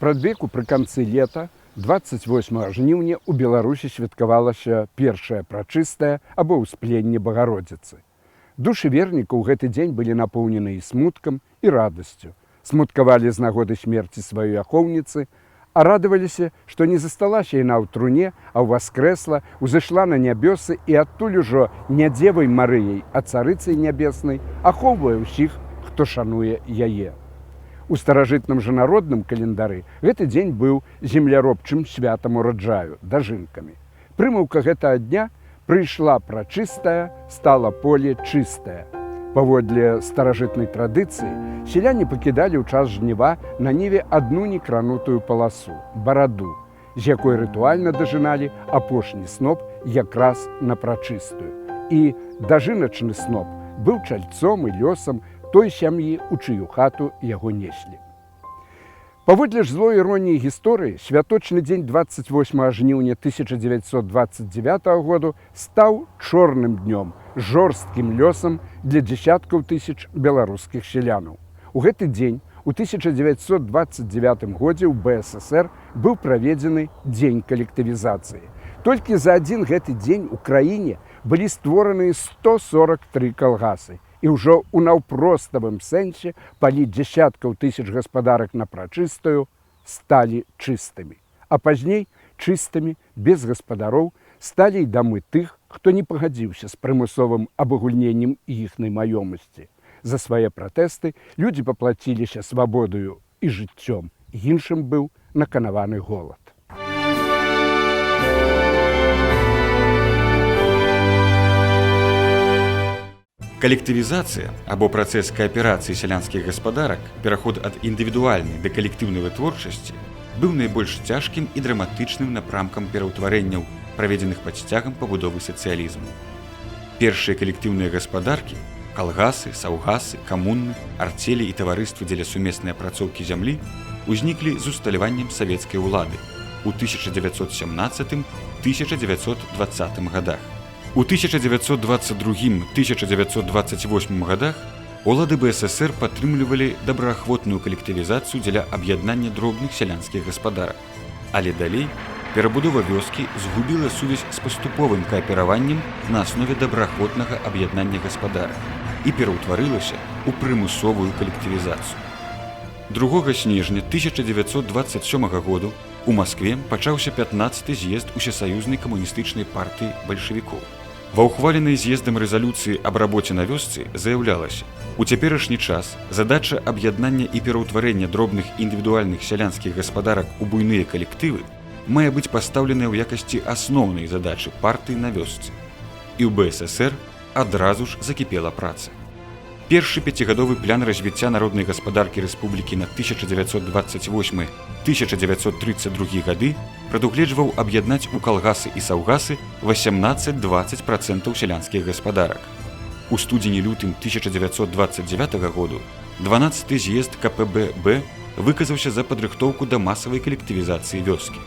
Спрадвеку пры канцы лета 28 жніўня ў Беларусі святкавалася першае прачыстае або ўспленне Багародзіцы. Душы вернікаў ў гэты дзень былі напоўнены і смуткам, і радасцю. Смуткавалі з нагоды смерці сваёй ахоўніцы, а радаваліся, што не засталася яна ў труне, а ўваскрэсла, узышла на нябёсы і адтуль ужо не дзевай Марыяй, а царыцай нябеснай ахоўвае ўсіх, хто шануе яе. У старажытным жа народным календары гэты дзень быў земляробчым святам ураджаю, дажынкамі. Прымаўка гэтага дня прыйшла прачыстая, стала поле чыстае. Паводле старажытнай традыцыі селяне пакідалі ў час жніва на ніве адну некранутую паласу – бараду, з якой рытуальна дажыналі апошні сноп якраз на прачыстую. І дажыначны сноп быў чальцом і лёсам той сям'і, у чыю хату яго неслі. Паводле ж злой іроніі гісторыі, святочны дзень 28 жніўня 1929 году стаў чорным днём, жорсткім лёсам для дзесяткаў тысяч беларускіх селянаў. У гэты дзень, у 1929 годзе ў БССР быў праведзены дзень калектывізацыі. Толькі за адзін гэты дзень у краіне былі створаныя 143 калгасы, і ўжо ў наўпроставым сэнсе палі дзесяткаў тысяч гаспадарак на прачыстую сталі чыстымі. А пазней чыстымі, без гаспадароў, сталі і дамы тых, хто не пагадзіўся з прымусовым абагульненнем іхнай маёмасці. За свае пратэсты людзі паплаціліся свабодаю і жыццём. Іншым быў наканаваны голад. Калектывізацыя або працэс кааперацыі сялянскіх гаспадарак, пераход ад індывідуальнай да калектыўнай вытворчасці, быў найбольш цяжкім і драматычным напрамкам пераўтварэнняў, праведзеных пад сцягам пабудовы сацыялізму. Першыя калектыўныя гаспадаркі – калгасы, саўгасы, камуны, арцелі і таварыствы дзеля сумеснай апрацоўкі зямлі – узніклі з усталяваннем савецкай улады ў 1917-1920 гадах. У 1922-1928 годах улады БССР падтрымлівалі добраахвотную калектывізацыю дзеля аб'яднання дробных сялянскіх гаспадарак. Але далей перабудова вёскі згубіла сувязь з паступовым каапераваннем на аснове добраахвотнага аб'яднання гаспадарак і пераўтварылася ў прымусовую калектывізацыю. 2 снежня 1927 году у Маскве пачаўся 15-й з'езд Усесаюзнай камуністычнай партыі бальшавікоў. Ва ўхваленай з'ездам рэзалюцыі аб рабоце на вёсцы заяўлялася: у цяперашні час задача аб'яднання і пераўтварэння дробных індывідуальных сялянскіх гаспадарак у буйныя калектывы мае быць пастаўленая ў якасці асноўнай задачы партыі на вёсцы. І ў БССР адразу ж закіпела праца. Першы пяцігадовы план развіцця народнай гаспадаркі рэспублікі на 1928-1932 гады прадугледжваў аб'яднаць у калгасы і саўгасы 18-20% сялянскіх гаспадарак. У студзені-лютым 1929 году 12-й з'езд КПБ выказаўся за падрыхтоўку да масавай калектывізацыі вёскі.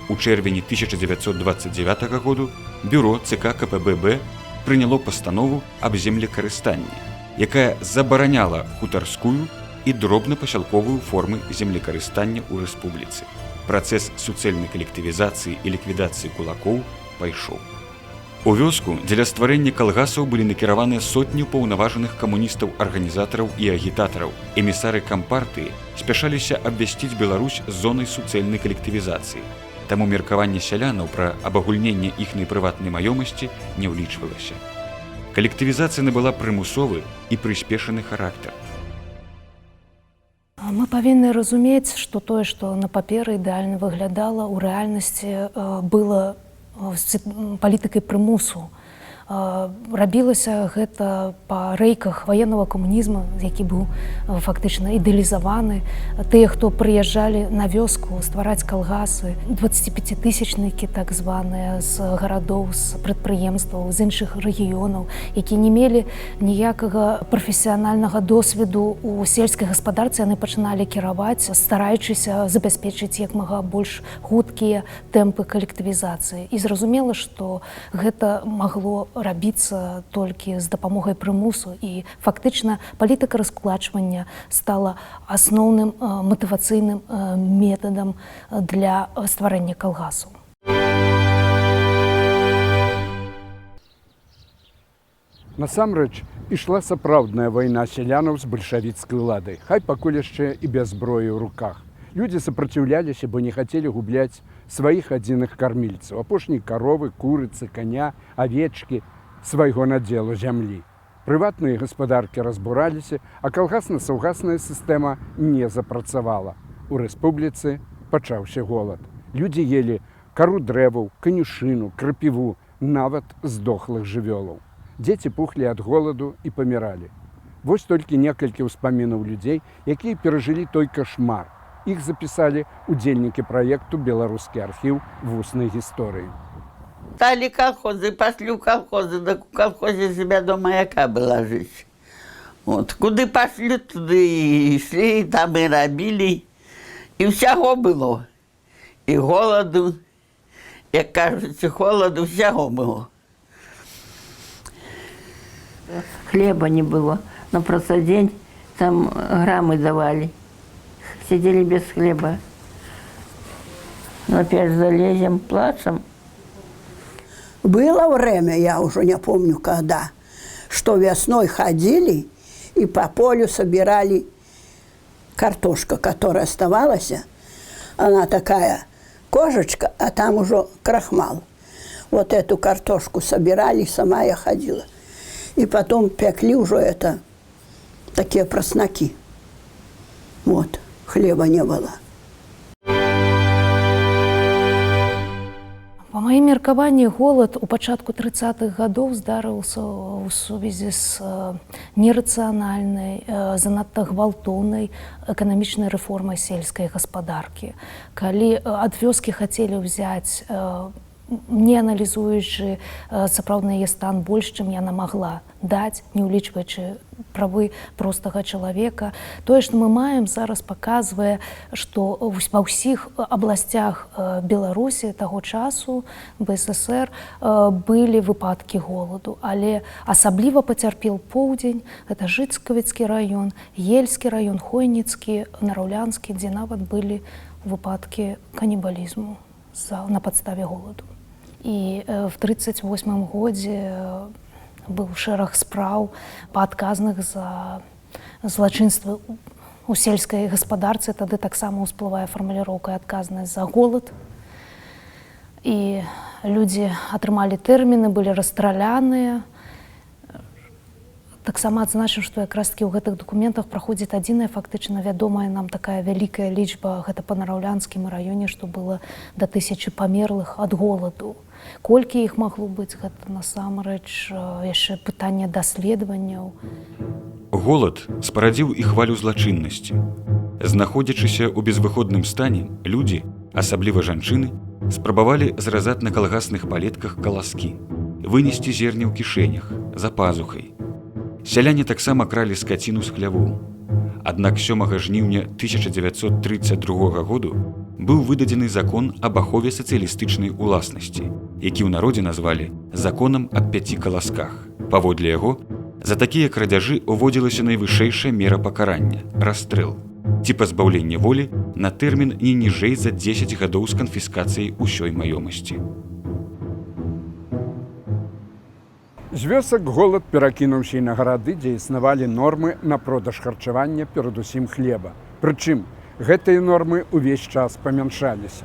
У чэрвені 1929 году бюро ЦК КПБ прыняло пастанову аб землекарыстанні, якая забараняла хутарскую і дробна-пасялковую формы землекарыстання ў рэспубліцы. Працэс суцэльнай калектывізацыі і ліквідацыі кулакоў пайшоў. У вёску дзеля стварэння калгасаў былі накіраваныя сотні паўнаважаных камуністаў-арганізатараў і агітатараў. Эмісары кампартыі спяшаліся абвясціць Беларусь зонай суцэльнай калектывізацыі. Таму меркаванне сялянаў пра абагульненне іхнай прыватнай маёмасці не ўлічвалася. Калектывізацыя набыла прымусовы і прыспешаны характар. Мы павінны разумець, што тое, што на паперы ідэальна выглядала, у рэальнасці было палітыкай прымусу. Рабілася гэта па рэйках ваеннага камунізму, які быў фактычна ідэалізаваны. Тыя, хто прыязджалі на вёску ствараць калгасы, 25-тысячнікі так званыя з гарадоў, з прадпрыемстваў, з іншых рэгіёнаў, які не мелі ніякага прафесіянальнага досведу у сельскай гаспадарцы, яны пачыналі кіраваць, стараючыся забяспечыць як мага больш хуткія тэмпы калектывізацыі. І зразумела, што гэта магло рабіцца толькі з дапамогай прымусу, і фактычна палітыка раскулачвання стала асноўным матывацыйным метадам для стварэння калгасаў. Насамрэч, ішла сапраўдная вайна сялянаў з бальшавіцкай уладай, хай пакуль яшчэ і без зброі ў руках. Людзі супраціўляліся, бо не хацелі губляць сваіх адзіных кармільцаў, апошняй каровы, курыцы, каня, авечкі, свайго надзелу зямлі. Прыватныя гаспадаркі разбураліся, а калгасна-саўгасная сістэма не запрацавала. У рэспубліцы пачаўся голад. Людзі елі кару дрэваў, канюшыну, крапіву, нават здохлых жывёлаў. Дзеці пухлі ад голаду і паміралі. Вось толькі некалькі ўспамінаў людзей, якія перажылі той кашмар. Іх запісалі удзельнікі праекту «Беларускі архіў вуснай гісторыі». Стали колхозы, пошли в колхозы, да в колхозе себя до маяка было жить. Вот, куды пошли, туды и шли, и там и робили, и всяго было. И голоду, як кажется, холоду, всяго было. Хлеба не было, но просто день там граммы давали. Сидели без хлеба. Но опять залезем, плачем. Было время, я уже не помню когда, что весной ходили и по полю собирали картошку, которая оставалась. Она такая кожечка, а там уже крахмал. Вот эту картошку собирали, сама я ходила. И потом пекли уже это, такие проснаки. Вот, хлеба не было. Па маім меркаванні, голад у пачатку 30-х гадоў здарыўся ў сувязі з нерацыянальнай, занадта гвалтоўнай эканамічнай рэформай сельскай гаспадаркі. Калі ад вёскі хацелі ўзяць, не аналізуючы сапраўдны яе стан больш, чым яна магла даць, не ўлічваючы правы простага чалавека. Тое, што мы маем, зараз паказвае, што ва ўсіх абласцях Беларусі таго часу, БССР, былі выпадкі голаду. Але асабліва пацярпеў поўдзень, гэта Жыцкавіцкі раён, Ельскі раён, Хойніцкі, Нараўлянскі, дзе нават былі выпадкі канібалізму на падставе голаду. І в 1938 годзе быў шэраг спраў паадказных за злачынствы у сельскай гаспадарцы. Тады таксама ўсплывае фармуліроўка адказнасць за голад. І людзі атрымалі тэрміны, былі расстраляныя. Таксама адзначым, што якраз-такі ў гэтых дакументах праходзіць адзіная фактычна вядомая нам такая вялікая лічба, гэта па Нараўлянскім раёне, што было да 1000 памерлых ад голаду. Колькі іх магло быць, гэта насамрэч яшчэ пытанне даследаванняў. Голад спарадзіў і хвалю злачыннасці. Знаходзячыся ў безвыходным стане, людзі, асабліва жанчыны, спрабавалі зразаць на калгасных палетках каласкі, вынесці зерне ў кішэнях, за пазухай. Сяляне таксама кралі скаціну з хлявоў. Аднак 7 жніўня 1932 году быў выдадзены закон аб ахове сацыялістычнай уласнасці, які ў народзе назвалі законам аб 5 каласках. Паводле яго, за такія крадзяжы уводзілася найвышэйшая мера пакарання – расстрэл, ці пазбаўленне волі на тэрмін не ніжэй за 10 гадоў з канфіскацыяй усёй маёмасці. З вёсак голад перакінуўся і на гарады, дзе існавалі нормы на продаж харчавання, перадусім хлеба. Прычым, гэтыя нормы ўвесь час памяншаліся.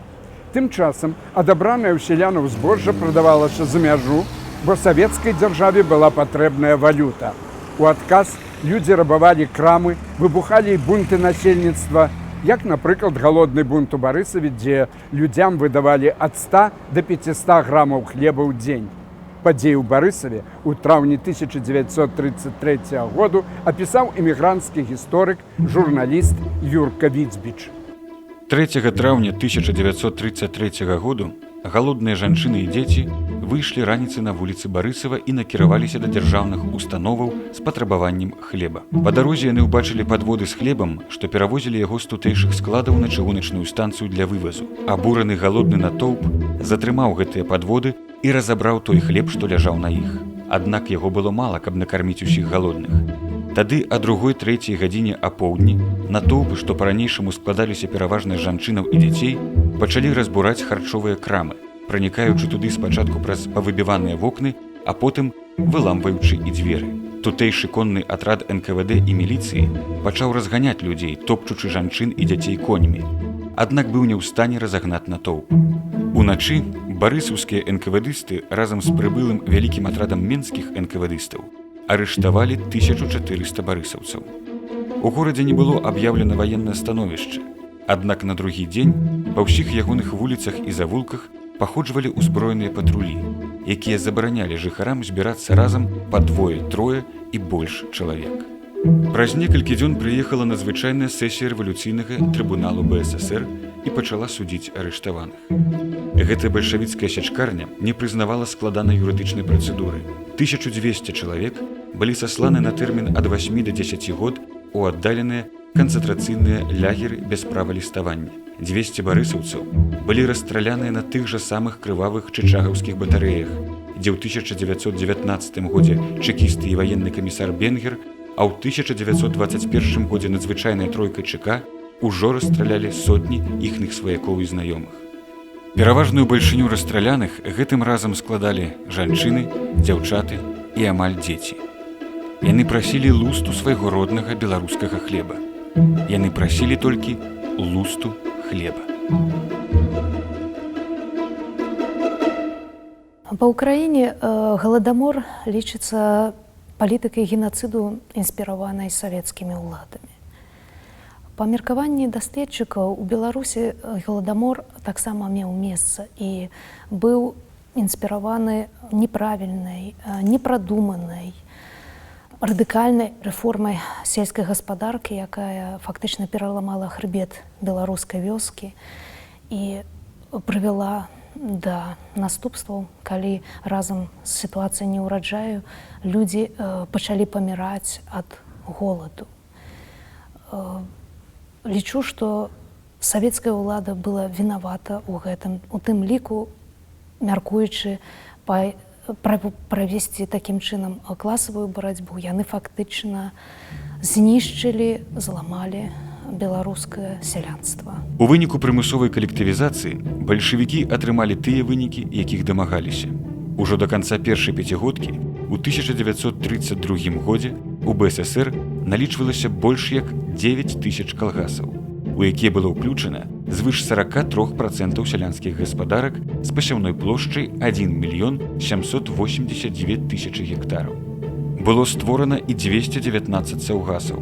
Тым часам адабранае ў сялянаў збожжа прадавалася за мяжу, бо савецкай дзяржаве была патрэбная валюта. У адказ людзі рабавалі крамы, выбухалі і бунты насельніцтва, як, напрыклад, галодны бунт у Барысаве, дзе людзям выдавалі ад 100 до 500 грамаў хлеба ў дзень. Падзеі ў Барысаве ў траўні 1933 году апісаў эмігранцкі гісторык, журналіст Юрка Віцбіч. 3 траўня 1933 году галодныя жанчыны і дзеці выйшлі раніцай на вуліцы Барысава і накіраваліся да дзяржаўных установаў з патрабаваннем хлеба. Па дарозе яны ўбачылі падводы з хлебам, што перавозілі яго з тутэйшых складаў на чыгуначную станцыю для вывазу. Абураны галодны натоўп затрымаў гэтыя падводы і разабраў той хлеб, што ляжаў на іх. Аднак яго было мала, каб накарміць усіх галодных. Тады а 2-3 гадзіне апоўдні натоўпы, што па-ранейшаму складаліся пераважна з жанчынаў і дзяцей, пачалі разбураць харчовыя крамы, пранікаючы туды спачатку праз павыбіваныя вокны, а потым выламваючы і дзверы. Тутэйшы конны атрад НКВД і міліцыі пачаў разганяць людзей, топчучы жанчын і дзяцей коньмі. Аднак быў не ў стане разагнаць натоўп. Уначы барысаўскія НКВДысты разам з прыбылым вялікім атрадам менскіх НКВДыстаў арыштавалі 1400 барысаўцаў. У горадзе не было аб'яўлена ваеннае становішча. Аднак на другі дзень па ўсіх ягоных вуліцах і завулках паходжвалі ўзброеныя патрулі, якія забаранялі жыхарам збірацца разам па 2-3 і больш чалавек. Праз некалькі дзён прыехала надзвычайная сесія рэвалюцыйнага трыбуналу БССР і пачала судзіць арыштаваных. Гэтая бальшавіцкая сячкарня не прызнавала складанай юрыдычнай працэдуры. 1200 чалавек былі сасланы на тэрмін ад 8 до 10 год у аддаленыя канцэнтрацыйныя лягеры без права ліставання. 200 барысаўцаў былі расстраляныя на тых жа самых крывавых чычагаўскіх батарэях, дзе ў 1919 годзе чэкісты і ваенны камісар Бенгер, а ў 1921 годзе надзвычайная тройка ЧК ужо расстралялі сотні іхных сваякоў і знаёмых. Пераважную бальшыню расстраляных гэтым разам складалі жанчыны, дзяўчаты і амаль дзеці. Яны прасілі лусту свайго роднага беларускага хлеба. Яны прасілі толькі лусту хлеба. Па ўкраіне галадамор лічыцца палітыкай генацыду, інспіраванай савецкімі ўладамі. Па меркаванні даследчыкаў у Беларусі галадамор таксама меў месца і быў інспіраваны неправільнай, непрадуманай, радыкальнай рэформай сельскай гаспадаркі, якая фактычна пераламала хрыбет беларускай вёскі і прывяла да наступстваў, калі разам з сітуацыяй неўраджаю людзі пачалі паміраць ад голаду. Лічу, што савецкая ўлада была вінавата ў гэтым, у тым ліку, мяркуючы правесці такім чынам класавую барацьбу, яны фактычна знішчылі, зламалі беларускае сялянства. У выніку прымусовай калектывізацыі бальшавікі атрымалі тыя вынікі, якіх дамагаліся. Ужо да канца першай пяцігодкі у 1932 годзе у БССР налічвалася больш як 9000 калгасаў, у якія было ўключана звыш 43% сялянскіх гаспадарак з пасяўной плошчай 1 789 000 гектараў. Было створана і 219 саўгасаў.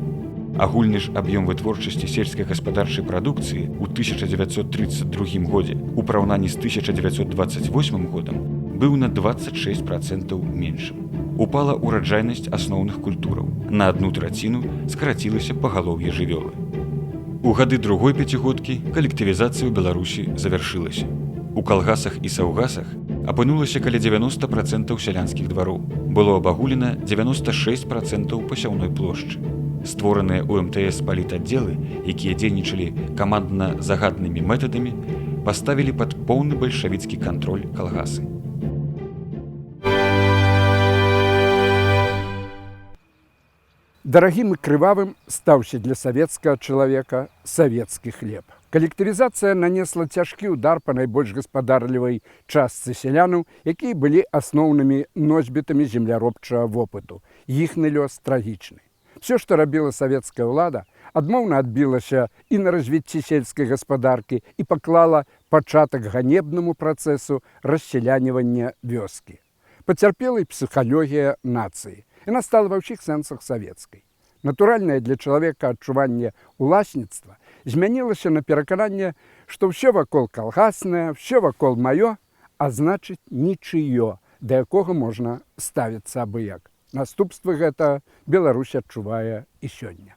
Агульны ж аб'ём вытворчасці сельскагаспадарчай прадукцыі ў 1932 годзе у параўнанні з 1928 годам быў на 26% меншым. Упала ўраджайнасць асноўных культураў. На 1/3 скарацілася пагалоўе жывёлы. У гады другой пяцігодкі калектывізацыя ў Беларусі завяршылася. У калгасах і саўгасах апынулася каля 90% сялянскіх двароў. Было абагулена 96% пасяўной плошчы. Створаныя ў МТС палітаддзелы, якія дзейнічалі камандна-загаднымі метадамі, паставілі пад поўны бальшавіцкі кантроль калгасы. Дарагім і крывавым стаўся для савецкага чалавека савецкі хлеб. Калектывізацыя нанесла цяжкі ўдар па найбольш гаспадарлівай частцы сялянаў, якія былі асноўнымі носьбітамі земляробчага вопыту. Іхны лёс трагічны. Все, што рабіла савецкая ўлада, адмоўна адбілася і на развіцці сельскай гаспадаркі і паклала пачатак ганебнаму працэсу рассялянівання вёскі. Пацярпела і псіхалогія нацыі. Яна стала ва ўсіх сэнсах савецкай. Натуральнае для чалавека адчуванне уласніцтва змянілася на перакананне, што ўсё вакол калгаснае, ўсё вакол маё, а значыць нічыё, да якога можна ставіцца абыяк. Наступствы гэта Беларусь адчувае і сёння.